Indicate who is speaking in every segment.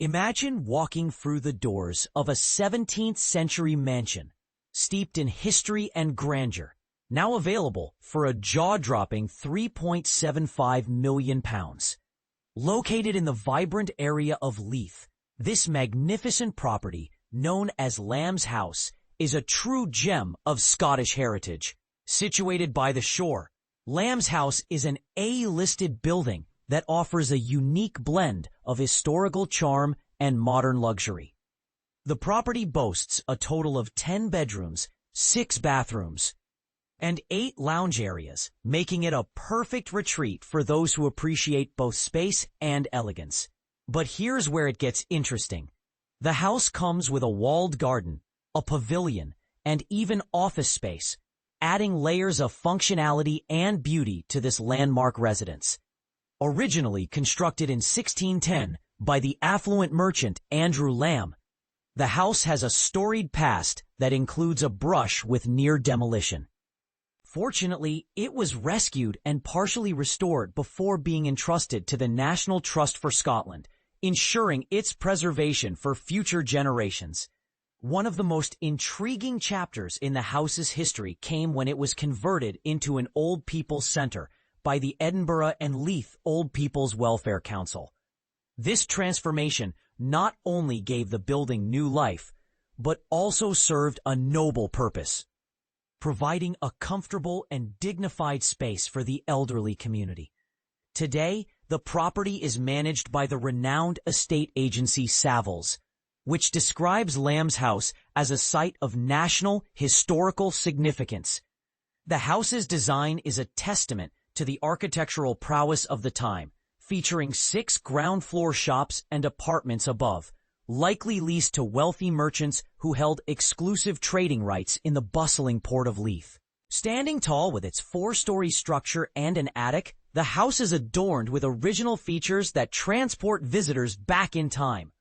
Speaker 1: Imagine walking through the doors of a 17th-century mansion, steeped in history and grandeur, now available for a jaw-dropping £3.75 million. Located in the vibrant area of Leith, this magnificent property, known as Lamb's House, is a true gem of Scottish heritage. Situated by the shore, Lamb's House is an A-listed building that offers a unique blend of historical charm and modern luxury. The property boasts a total of 10 bedrooms, 6 bathrooms, and 8 lounge areas, making it a perfect retreat for those who appreciate both space and elegance. But here's where it gets interesting. The house comes with a walled garden, a pavilion, and even office space, adding layers of functionality and beauty to this landmark residence. Originally constructed in 1610 by the affluent merchant Andrew Lamb, the house has a storied past that includes a brush with near demolition. Fortunately, it was rescued and partially restored before being entrusted to the National Trust for Scotland, ensuring its preservation for future generations. One of the most intriguing chapters in the house's history came when it was converted into an Old People's Centre by the Edinburgh and Leith Old People's Welfare Council. This transformation not only gave the building new life, but also served a noble purpose, providing a comfortable and dignified space for the elderly community. Today, the property is managed by the renowned estate agency Savills, which describes Lamb's House as a site of national historical significance. The house's design is a testament to the architectural prowess of the time, featuring 6 ground-floor shops and apartments above, likely leased to wealthy merchants who held exclusive trading rights in the bustling port of Leith. Standing tall with its 4-story structure and an attic, the house is adorned with original features that transport visitors back in time.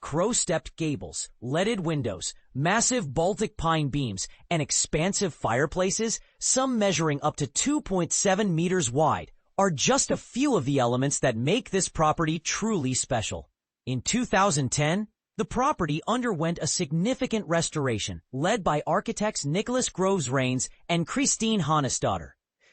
Speaker 1: Crow-stepped gables, leaded windows, massive Baltic pine beams, and expansive fireplaces, some measuring up to 2.7 meters wide, are just a few of the elements that make this property truly special. In 2010, the property underwent a significant restoration led by architects Nicholas Groves-Rains and Kristín Hannesdóttir.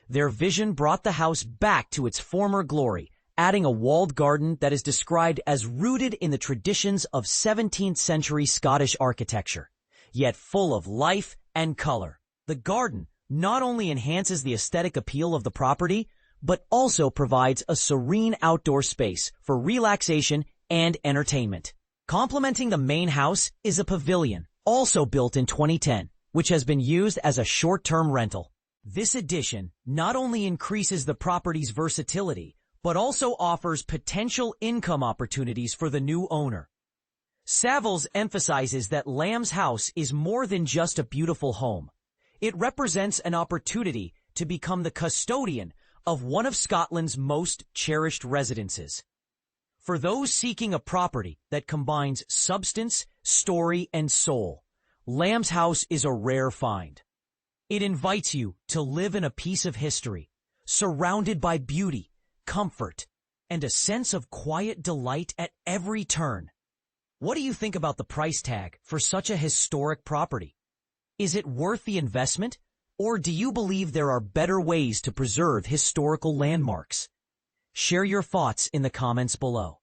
Speaker 1: Their vision brought the house back to its former glory, adding a walled garden that is described as rooted in the traditions of 17th-century Scottish architecture, yet full of life and color. The garden not only enhances the aesthetic appeal of the property, but also provides a serene outdoor space for relaxation and entertainment. Complementing the main house is a pavilion, also built in 2010, which has been used as a short-term rental. This addition not only increases the property's versatility, but also offers potential income opportunities for the new owner. Savills emphasizes that Lamb's House is more than just a beautiful home. It represents an opportunity to become the custodian of one of Scotland's most cherished residences. For those seeking a property that combines substance, story, and soul, Lamb's House is a rare find. It invites you to live in a piece of history, surrounded by beauty, comfort, and a sense of quiet delight at every turn. What do you think about the price tag for such a historic property? Is it worth the investment, or do you believe there are better ways to preserve historical landmarks? Share your thoughts in the comments below.